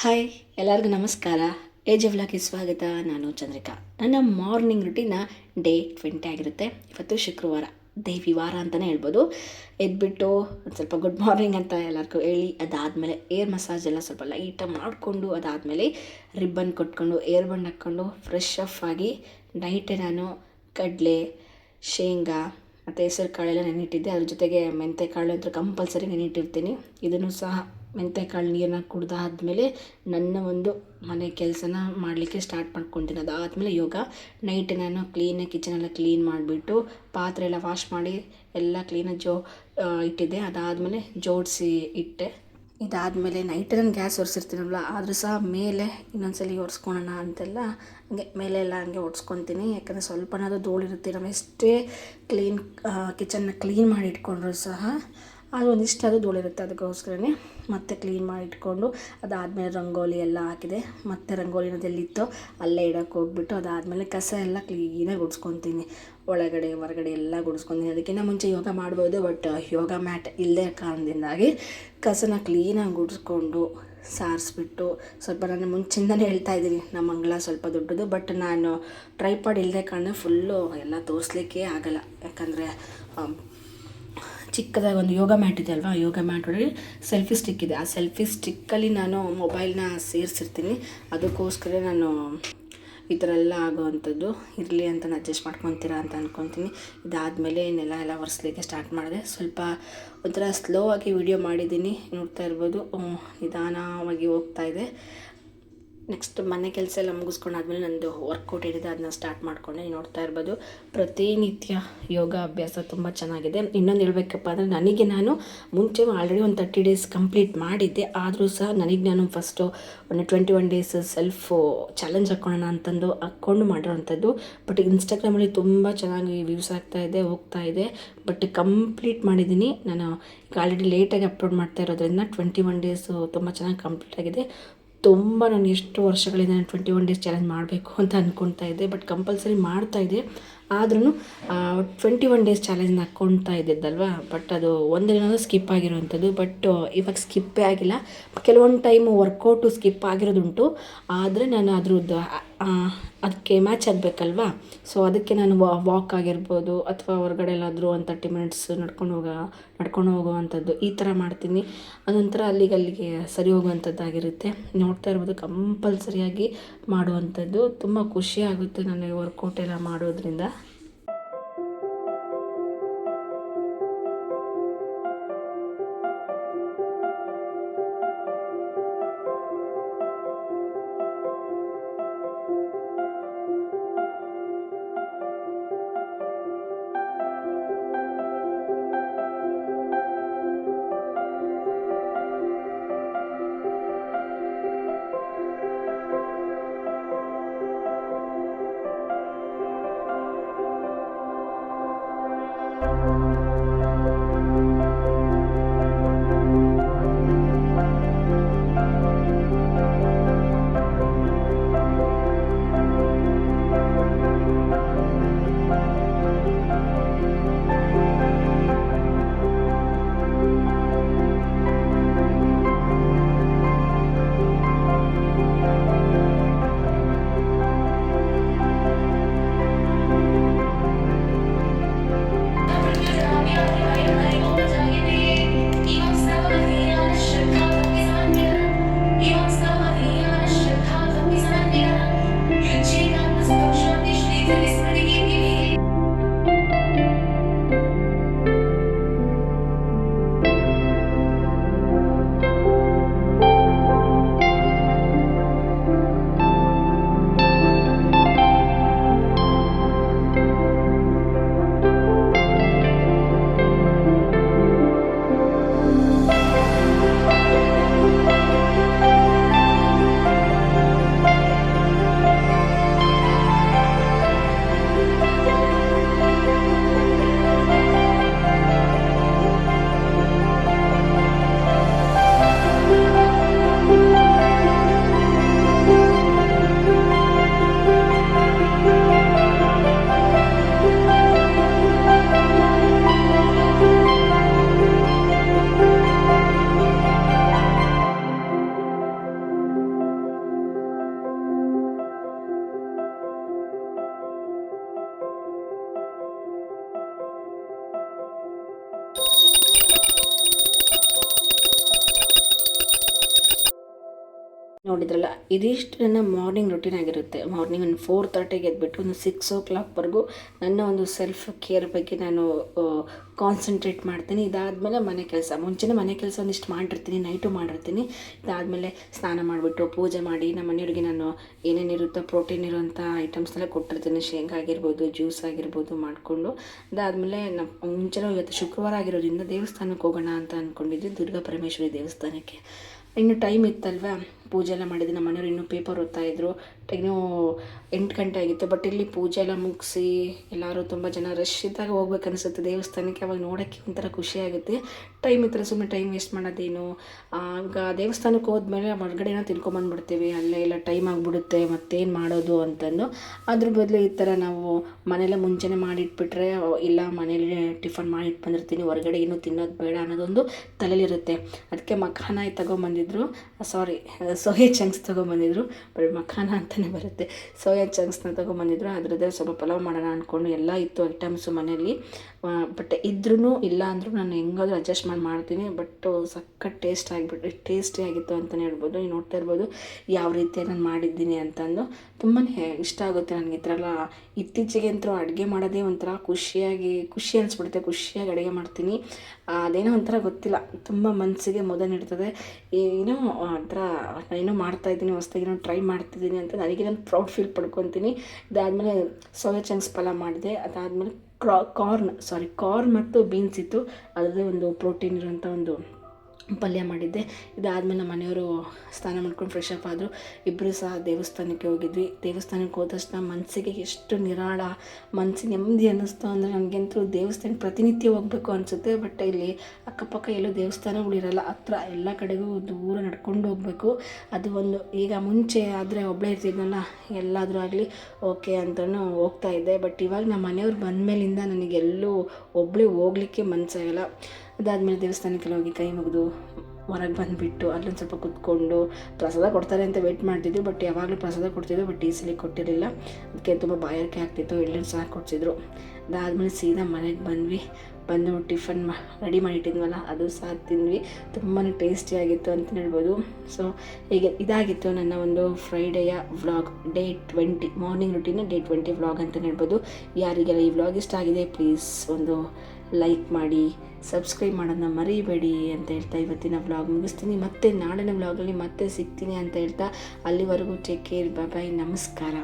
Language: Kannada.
ಹಾಯ್ ಎಲ್ಲರಿಗೂ ನಮಸ್ಕಾರ. ಏಜ್ ವ್ಲಾಗ್ಗೆ ಸ್ವಾಗತ. ನಾನು ಚಂದ್ರಿಕಾ. ನನ್ನ ಮಾರ್ನಿಂಗ್ ರುಟೀನ ಡೇ 20 ಆಗಿರುತ್ತೆ. ಇವತ್ತು ಶುಕ್ರವಾರ, ದೇವಿ ವಾರ ಅಂತಲೇ ಹೇಳ್ಬೋದು. ಎದ್ಬಿಟ್ಟು ಒಂದು ಸ್ವಲ್ಪ ಗುಡ್ ಮಾರ್ನಿಂಗ್ ಅಂತ ಎಲ್ಲರಿಗೂ ಹೇಳಿ, ಅದಾದಮೇಲೆ ಏರ್ ಮಸಾಜ್ ಎಲ್ಲ ಸ್ವಲ್ಪ ಲೈಟಾಗಿ ಮಾಡಿಕೊಂಡು, ಅದಾದಮೇಲೆ ರಿಬ್ಬನ್ ಕೊಟ್ಕೊಂಡು ಏರ್ ಬಂಡ್ ಹಾಕ್ಕೊಂಡು ಫ್ರೆಶ್ ಅಪ್ ಆಗಿ ನೈಟೇ ನಾನು ಕಡಲೆ, ಶೇಂಗಾ ಮತ್ತು ಹೆಸರು ಕಾಳೆಲ್ಲ ನೆನಿಟ್ಟಿದ್ದೆ. ಅದ್ರ ಜೊತೆಗೆ ಮೆಂತ್ಯಕಾಳು ಅಂತೂ ಕಂಪಲ್ಸರಿ ನೆನಿಟ್ಟಿರ್ತೀನಿ. ಇದನ್ನು ಸಹ ಮೆಂತ್ಯಕಾಳು ನೀರನ್ನ ಕುಡ್ದಾದ್ಮೇಲೆ ನನ್ನ ಒಂದು ಮನೆ ಕೆಲಸನ ಮಾಡಲಿಕ್ಕೆ ಸ್ಟಾರ್ಟ್ ಮಾಡ್ಕೊತೀನಿ. ಅದಾದಮೇಲೆ ಯೋಗ. ನೈಟ್ ನಾನು ಕ್ಲೀನಾಗಿ ಕಿಚನೆಲ್ಲ ಕ್ಲೀನ್ ಮಾಡಿಬಿಟ್ಟು ಪಾತ್ರೆ ಎಲ್ಲ ವಾಶ್ ಮಾಡಿ ಎಲ್ಲ ಕ್ಲೀನಾಗಿ ಇಟ್ಟಿದ್ದೆ. ಅದಾದಮೇಲೆ ಜೋಡಿಸಿ ಇಟ್ಟೆ. ಇದಾದಮೇಲೆ ನೈಟ್ ನಾನು ಗ್ಯಾಸ್ ಒರೆಸಿರ್ತೀನಲ್ವ, ಆದರೂ ಸಹ ಮೇಲೆ ಇನ್ನೊಂದ್ಸಲ ಒರೆಸ್ಕೊಳೋಣ ಅಂತೆಲ್ಲ ಹಂಗೆ ಮೇಲೆ ಎಲ್ಲ ಹಂಗೆ ಒರೆಸ್ಕೊತೀನಿ. ಯಾಕಂದರೆ ಸ್ವಲ್ಪನಾದರೂ ಧೂಳಿರುತ್ತೆ. ನಾವು ಎಷ್ಟೇ ಕ್ಲೀನ್ ಕಿಚನ್ನ ಕ್ಲೀನ್ ಮಾಡಿ ಇಟ್ಕೊಂಡ್ರೂ ಸಹ ಅದು ಒಂದಿಷ್ಟಾದರೂ ಧೂಳಿರುತ್ತೆ. ಅದಕ್ಕೋಸ್ಕರನೇ ಮತ್ತೆ ಕ್ಲೀನ್ ಮಾಡಿ ಇಟ್ಕೊಂಡು, ಅದಾದಮೇಲೆ ರಂಗೋಲಿ ಎಲ್ಲ ಹಾಕಿದೆ. ಮತ್ತು ರಂಗೋಲಿನದೆಲ್ಲಿತ್ತೋ ಅಲ್ಲೇ ಇಡೋಕ್ಕೆ ಹೋಗ್ಬಿಟ್ಟು, ಅದಾದಮೇಲೆ ಕಸ ಎಲ್ಲ ಕ್ಲೀನಾಗಿ ಗುಡಿಸ್ಕೊತೀನಿ. ಒಳಗಡೆ ಹೊರಗಡೆ ಎಲ್ಲ ಗುಡಿಸ್ಕೊತೀನಿ. ಅದಕ್ಕಿಂತ ಮುಂಚೆ ಯೋಗ ಮಾಡ್ಬೋದು, ಬಟ್ ಯೋಗ ಮ್ಯಾಟ್ ಇಲ್ಲದೆ ಕಾರಣದಿಂದಾಗಿ ಕಸನ ಕ್ಲೀನಾಗಿ ಗುಡಿಸ್ಕೊಂಡು ಸಾರಿಸ್ಬಿಟ್ಟು, ಸ್ವಲ್ಪ ನಾನು ಮುಂಚಿಂದನೇ ಹೇಳ್ತಾ ಇದ್ದೀನಿ, ನಮ್ಮ ಅಂಗಳ ಸ್ವಲ್ಪ ದೊಡ್ಡದು, ಬಟ್ ನಾನು ಟ್ರೈಪಾಡ್ ಇಲ್ಲದೆ ಕಾರಣ ಫುಲ್ಲು ಎಲ್ಲ ತೋರಿಸ್ಲಿಕ್ಕೆ ಆಗೋಲ್ಲ. ಯಾಕಂದರೆ ಚಿಕ್ಕದಾಗಿ ಒಂದು ಯೋಗ ಮ್ಯಾಟ್ ಇದೆ ಅಲ್ವಾ, ಯೋಗ ಮ್ಯಾಟ್ ಒಳಗೆ ಸೆಲ್ಫಿ ಸ್ಟಿಕ್ ಇದೆ. ಆ ಸೆಲ್ಫಿ ಸ್ಟಿಕ್ಕಲ್ಲಿ ನಾನು ಮೊಬೈಲ್ನ ಸೇರಿಸಿರ್ತೀನಿ. ಅದಕ್ಕೋಸ್ಕರ ನಾನು ಈ ಥರ ಎಲ್ಲ ಆಗೋವಂಥದ್ದು ಇರಲಿ ಅಂತ ನಾನು ಅಡ್ಜಸ್ಟ್ ಮಾಡ್ಕೊತೀರಾ ಅಂತ ಅಂದ್ಕೊತೀನಿ. ಇದಾದಮೇಲೆ ನೆಲ ಎಲ್ಲ ಒರೆಸ್ಲಿಕ್ಕೆ ಸ್ಟಾರ್ಟ್ ಮಾಡಿದೆ. ಸ್ವಲ್ಪ ಒಂಥರ ಸ್ಲೋ ಆಗಿ ವಿಡಿಯೋ ಮಾಡಿದ್ದೀನಿ, ನೋಡ್ತಾ ಇರ್ಬೋದು. ನಿಧಾನವಾಗಿ ಹೋಗ್ತಾಯಿದೆ. ನೆಕ್ಸ್ಟ್ ಮನೆ ಕೆಲಸ ಎಲ್ಲ ಮುಗಿಸ್ಕೊಂಡಾದ್ಮೇಲೆ ನಂದು ವರ್ಕೌಟ್ ಏನಿದೆ ಅದನ್ನ ಸ್ಟಾರ್ಟ್ ಮಾಡಿಕೊಂಡೆ. ನೋಡ್ತಾ ಇರ್ಬೋದು, ಪ್ರತಿನಿತ್ಯ ಯೋಗ ಅಭ್ಯಾಸ ತುಂಬ ಚೆನ್ನಾಗಿದೆ. ಇನ್ನೊಂದು ಹೇಳ್ಬೇಕಪ್ಪ ಅಂದರೆ, ನನಗೆ ನಾನು ಮುಂಚೆ ಆಲ್ರೆಡಿ ಒಂದು 30 ಡೇಸ್ ಕಂಪ್ಲೀಟ್ ಮಾಡಿದ್ದೆ. ಆದರೂ ಸಹ ನನಗೆ ನಾನು ಫಸ್ಟು ಒಂದು 21 ಡೇಸ್ ಸೆಲ್ಫು ಚಾಲೆಂಜ್ ಹಾಕ್ಕೊಳ್ಳೋಣ ಅಂತಂದು ಹಾಕ್ಕೊಂಡು ಮಾಡಿರೋವಂಥದ್ದು. ಬಟ್ ಇನ್ಸ್ಟಾಗ್ರಾಮಲ್ಲಿ ತುಂಬ ಚೆನ್ನಾಗಿ ವ್ಯೂಸ್ ಆಗ್ತಾಯಿದೆ, ಹೋಗ್ತಾಯಿದೆ. ಬಟ್ ಕಂಪ್ಲೀಟ್ ಮಾಡಿದ್ದೀನಿ ನಾನು. ಈಗ ಆಲ್ರೆಡಿ ಲೇಟಾಗಿ ಅಪ್ಲೋಡ್ ಮಾಡ್ತಾ ಇರೋದ್ರಿಂದ 21 ಡೇಸು ತುಂಬ ಚೆನ್ನಾಗಿ ಕಂಪ್ಲೀಟ್ ಆಗಿದೆ. ತುಂಬ ನಾನು ಎಷ್ಟು ವರ್ಷಗಳಿಂದ ನಾನು 21 ಡೇಸ್ ಚಾಲೆಂಜ್ ಮಾಡಬೇಕು ಅಂತ ಅಂದ್ಕೊಳ್ತಾ ಇದ್ದೆ, ಬಟ್ ಕಂಪಲ್ಸರಿ ಮಾಡ್ತಾಯಿದ್ದೆ. ಆದ್ರೂ 21 ಡೇಸ್ ಚಾಲೆಂಜ್ನ ಹಾಕ್ಕೊಳ್ತಾ ಇದ್ದಿದ್ದಲ್ವ, ಬಟ್ ಅದು ಒಂದಿನ ಸ್ಕಿಪ್ ಆಗಿರೋವಂಥದ್ದು. ಬಟ್ ಇವಾಗ ಸ್ಕಿಪ್ಪೇ ಆಗಿಲ್ಲ. ಕೆಲವೊಂದು ಟೈಮು ವರ್ಕೌಟು ಸ್ಕಿಪ್ ಆಗಿರೋದುಂಟು, ಆದರೆ ನಾನು ಅದ್ರದ್ದು ಅದಕ್ಕೆ ಮ್ಯಾಚ್ ಆಗಬೇಕಲ್ವ. ಸೊ ಅದಕ್ಕೆ ನಾನು ವಾಕ್ ಆಗಿರ್ಬೋದು, ಅಥವಾ ಹೊರಗಡೆ ಎಲ್ಲಾದರೂ ಒಂದು 30 ಮಿನಿಟ್ಸ್ ನಡ್ಕೊಂಡು ಹೋಗುವಂಥದ್ದು ಈ ಥರ ಮಾಡ್ತೀನಿ. ಅದೊಂಥರ ಅಲ್ಲಿಗೆ ಸರಿ ಹೋಗುವಂಥದ್ದಾಗಿರುತ್ತೆ. ನೋಡ್ತಾ ಇರ್ಬೋದು, ಕಂಪಲ್ಸರಿಯಾಗಿ ಮಾಡುವಂಥದ್ದು. ತುಂಬ ಖುಷಿ ಆಗುತ್ತೆ ನನಗೆ ವರ್ಕೌಟ್ ಎಲ್ಲ ಮಾಡೋದ್ರಿಂದ. ನೋಡಿದ್ರಲ್ಲ, ಇದಿಷ್ಟು ನನ್ನ ಮಾರ್ನಿಂಗ್ ರುಟೀನ್ ಆಗಿರುತ್ತೆ. ಮಾರ್ನಿಂಗ್ ಒಂದು 4:30ಗೆ ಎದ್ಬಿಟ್ಟು ಒಂದು 6 o'clockವರೆಗೂ ನನ್ನ ಒಂದು ಸೆಲ್ಫ್ ಕೇರ್ ಬಗ್ಗೆ ನಾನು ಕಾನ್ಸಂಟ್ರೇಟ್ ಮಾಡ್ತೀನಿ. ಇದಾದಮೇಲೆ ಮನೆ ಕೆಲಸ, ಮುಂಚೆನೇ ಮನೆ ಕೆಲಸ ಒಂದಿಷ್ಟು ಮಾಡಿರ್ತೀನಿ, ನೈಟು ಮಾಡಿರ್ತೀನಿ. ಇದಾದಮೇಲೆ ಸ್ನಾನ ಮಾಡಿಬಿಟ್ಟು ಪೂಜೆ ಮಾಡಿ ನಮ್ಮ ಮನೆಯವ್ರಿಗೆ ನಾನು ಏನೇನಿರುತ್ತೋ ಪ್ರೋಟೀನ್ ಇರೋಂಥ ಐಟಮ್ಸ್ನೆಲ್ಲ ಕೊಟ್ಟಿರ್ತೀನಿ. ಶೇಂಗಾ ಆಗಿರ್ಬೋದು, ಜ್ಯೂಸ್ ಆಗಿರ್ಬೋದು ಮಾಡಿಕೊಂಡು. ಅದಾದಮೇಲೆ ಮುಂಚೆನೇ ಇವತ್ತು ಶುಕ್ರವಾರ ಆಗಿರೋದ್ರಿಂದ ದೇವಸ್ಥಾನಕ್ಕೆ ಹೋಗೋಣ ಅಂತ ಅಂದ್ಕೊಂಡಿದ್ವಿ, ದುರ್ಗಾ ಪರಮೇಶ್ವರಿ ದೇವಸ್ಥಾನಕ್ಕೆ. ಇನ್ನು ಟೈಮ್ ಇತ್ತಲ್ವ, ಪೂಜೆ ಎಲ್ಲ ಮಾಡಿದ್ವಿ. ನಮ್ಮ ಮನೆಯವ್ರು ಇನ್ನೂ ಪೇಪರ್ ಓದ್ತಾಯಿದ್ರು. ಇನ್ನೂ 8 ಗಂಟೆ ಆಗಿತ್ತು. ಬಟ್ ಇಲ್ಲಿ ಪೂಜೆ ಎಲ್ಲ ಮುಗಿಸಿ ಎಲ್ಲರೂ ತುಂಬ ಜನ ರಶ್ ಇದ್ದಾಗ ಹೋಗ್ಬೇಕು ಅನಿಸುತ್ತೆ ದೇವಸ್ಥಾನಕ್ಕೆ. ಅವಾಗ ನೋಡೋಕ್ಕೆ ಒಂಥರ ಖುಷಿಯಾಗುತ್ತೆ. ಟೈಮ್ ಇದ್ದರೆ ಸುಮ್ಮನೆ ಟೈಮ್ ವೇಸ್ಟ್ ಮಾಡೋದೇನು. ಆಗ ದೇವಸ್ಥಾನಕ್ಕೆ ಹೋದ್ಮೇಲೆ ಹೊರಗಡೆ ಏನೋ ತಿನ್ಕೊಂಬಂದ್ಬಿಡ್ತೀವಿ, ಅಲ್ಲೇ ಎಲ್ಲ ಟೈಮ್ ಆಗಿಬಿಡುತ್ತೆ, ಮತ್ತೇನು ಮಾಡೋದು ಅಂತಂದು. ಅದ್ರ ಬದಲು ಈ ಥರ ನಾವು ಮನೆಯಲ್ಲೇ ಮುಂಚೆನೇ ಮಾಡಿಟ್ಬಿಟ್ರೆ, ಇಲ್ಲ ಮನೇಲಿ ಟಿಫನ್ ಮಾಡಿಟ್ಟು ಬಂದಿರ್ತೀನಿ, ಹೊರಗಡೆ ಏನೂ ತಿನ್ನೋದು ಬೇಡ ಅನ್ನೋದೊಂದು ತಲೆಯಲ್ಲಿರುತ್ತೆ. ಅದಕ್ಕೆ ಮಖಾನ ತೊಗೊಂಬಂದಿದ್ರು, ಸೋಯಾ ಚಂಕ್ಸ್ ತೊಗೊಂಬಂದಿದ್ರು. ಬರೀ ಮಖಾನ ಅಂತಲೇ ಬರುತ್ತೆ. ಸೋಯಾ ಚಂಕ್ಸ್ನ ತೊಗೊಂಬಂದಿದ್ರು. ಅದರದ್ದೇ ಸ್ವಲ್ಪ ಪಲಾವ್ ಮಾಡೋಣ ಅಂದ್ಕೊಂಡು ಎಲ್ಲ ಇತ್ತು ಐಟಮ್ಸು ಮನೆಯಲ್ಲಿ. ಬಟ್ ಇದ್ರೂ ಇಲ್ಲ ಅಂದರೂ ನಾನು ಹೆಂಗಾದ್ರೂ ಅಡ್ಜಸ್ಟ್ ಮಾಡ್ತೀನಿ. ಬಟ್ ಸಖತ್ ಟೇಸ್ಟಿ ಆಗಿತ್ತು ಅಂತಲೇ ಹೇಳ್ಬೋದು. ನೀವು ನೋಡ್ತಾ ಇರ್ಬೋದು ಯಾವ ರೀತಿ ನಾನು ಮಾಡಿದ್ದೀನಿ ಅಂತಂದು. ತುಂಬಾ ಇಷ್ಟ ಆಗುತ್ತೆ ನನಗೆ ಈ ಥರ ಎಲ್ಲ. ಇತ್ತೀಚೆಗೆ ಅಂತೂ ಅಡುಗೆ ಮಾಡೋದೇ ಒಂಥರ ಖುಷಿ ಅನಿಸ್ಬಿಡುತ್ತೆ. ಖುಷಿಯಾಗಿ ಅಡುಗೆ ಮಾಡ್ತೀನಿ. ಅದೇನೋ ಒಂಥರ ಗೊತ್ತಿಲ್ಲ, ತುಂಬ ಮನಸ್ಸಿಗೆ ಮುದ ನೀಡ್ತದೆ. ಏನೋ ಒಂಥರ ನಾನೇನೋ ಮಾಡ್ತಾಯಿದ್ದೀನಿ, ಹೊಸ್ದಾಗಿ ಟ್ರೈ ಮಾಡ್ತಿದ್ದೀನಿ ಅಂತ ನನಗೆ ನಾನು ಪ್ರೌಡ್ ಫೀಲ್ ಪಡ್ಕೊತೀನಿ. ಇದಾದಮೇಲೆ ಸೋಯಾ ಚಂಕ್ಸ್ ಪಲಾವ್ ಮಾಡಿದೆ. ಅದಾದಮೇಲೆ ಕಾರ್ನ್ ಮತ್ತು ಬೀನ್ಸ್ ಇತ್ತು, ಅದರದ್ದೇ ಒಂದು ಪ್ರೋಟೀನ್ ಇರೋಂಥ ಒಂದು ಪಲ್ಯ ಮಾಡಿದ್ದೆ. ಇದಾದಮೇಲೆ ನಮ್ಮ ಮನೆಯವರು ಸ್ನಾನ ಮಾಡ್ಕೊಂಡು ಫ್ರೆಶ್ ಅಪ್ ಆದರು. ಇಬ್ಬರು ಸಹ ದೇವಸ್ಥಾನಕ್ಕೆ ಹೋಗಿದ್ವಿ. ದೇವಸ್ಥಾನಕ್ಕೆ ಹೋದ ತಕ್ಷಣ ಮನಸ್ಸಿಗೆ ಎಷ್ಟು ನಿರಾಳ, ಮನಸ್ಸಿಗೆ ನೆಮ್ಮದಿ ಅನ್ನಿಸ್ತು ಅಂದರೆ, ನನಗಂತೂ ದೇವಸ್ಥಾನಕ್ಕೆ ಪ್ರತಿನಿತ್ಯ ಹೋಗಬೇಕು ಅನಿಸುತ್ತೆ. ಬಟ್ ಇಲ್ಲಿ ಅಕ್ಕಪಕ್ಕ ಎಲ್ಲೂ ದೇವಸ್ಥಾನಗಳಿರಲ್ಲ, ಹತ್ರ ಎಲ್ಲ ಕಡೆಗೂ ದೂರ ನಡ್ಕೊಂಡು ಹೋಗಬೇಕು. ಅದು ಒಂದು. ಈಗ ಮುಂಚೆ ಆದರೆ ಒಬ್ಬಳೇ ಇರ್ತಿದ್ನಲ್ಲ, ಎಲ್ಲಾದರೂ ಆಗಲಿ ಓಕೆ ಅಂತಲೂ ಹೋಗ್ತಾಯಿದ್ದೆ. ಬಟ್ ಇವಾಗ ನಮ್ಮ ಮನೆಯವ್ರು ಬಂದಮೇಲಿಂದ ನನಗೆಲ್ಲೂ ಒಬ್ಬಳೇ ಹೋಗ್ಲಿಕ್ಕೆ ಮನಸ್ಸಾಗಲ್ಲ. ಅದಾದಮೇಲೆ ದೇವಸ್ಥಾನಕ್ಕೆಲ್ಲ ಹೋಗಿ ಕೈ ಮುಗಿದು ಹೊರಗೆ ಬಂದುಬಿಟ್ಟು ಅಲ್ಲೊಂದು ಸ್ವಲ್ಪ ಕುತ್ಕೊಂಡು ಪ್ರಸಾದ ಕೊಡ್ತಾರೆ ಅಂತ ವೆಯ್ಟ್ ಮಾಡ್ತಿದ್ವಿ. ಬಟ್ ಯಾವಾಗಲೂ ಪ್ರಸಾದ ಕೊಡ್ತಿದ್ರು, ಬಟ್ ಈ ಸಲ ಕೊಟ್ಟಿರಲಿಲ್ಲ. ಅದಕ್ಕೆ ತುಂಬ ಬಾಯಾರಿಕೆ ಆಗ್ತಿತ್ತು. ಎಳ್ನೀರು ಸಹ ಕೊಡ್ತಿದ್ರು. ಅದಾದಮೇಲೆ ಸೀದಾ ಮನೆಗೆ ಬಂದು ಟಿಫನ್ ರೆಡಿ ಮಾಡಿಟ್ಟಿದ್ವಲ್ಲ, ಅದು ಸಹ ತಿಂದ್ವಿ. ತುಂಬಾ ಟೇಸ್ಟಿಯಾಗಿತ್ತು ಅಂತ ಹೇಳ್ಬೋದು. ಸೊ ಹೀಗೆ ಇದಾಗಿತ್ತು ನನ್ನ ಒಂದು ಫ್ರೈಡೆಯ vlog, day 20 morning routine, day 20 vlog ಅಂತ ಹೇಳ್ಬೋದು. ಯಾರಿಗೆಲ್ಲ ಈ ವ್ಲಾಗ್ ಇಷ್ಟ ಆಗಿದೆ ಪ್ಲೀಸ್ ಒಂದು ಲೈಕ್ ಮಾಡಿ, ಸಬ್ಸ್ಕ್ರೈಬ್ ಮಾಡೋದನ್ನ ಮರಿಬೇಡಿ ಅಂತ ಹೇಳ್ತಾ ಇವತ್ತಿನ ವ್ಲಾಗ್ ಮುಗಿಸ್ತೀನಿ. ಮತ್ತೆ ನಾಳಿನ ವ್ಲಾಗಲ್ಲಿ ಮತ್ತೆ ಸಿಗ್ತೀನಿ ಅಂತ ಹೇಳ್ತಾ, ಅಲ್ಲಿವರೆಗೂ ಟೇಕ್ ಕೇರ್, ಬಾಯ್, ನಮಸ್ಕಾರ.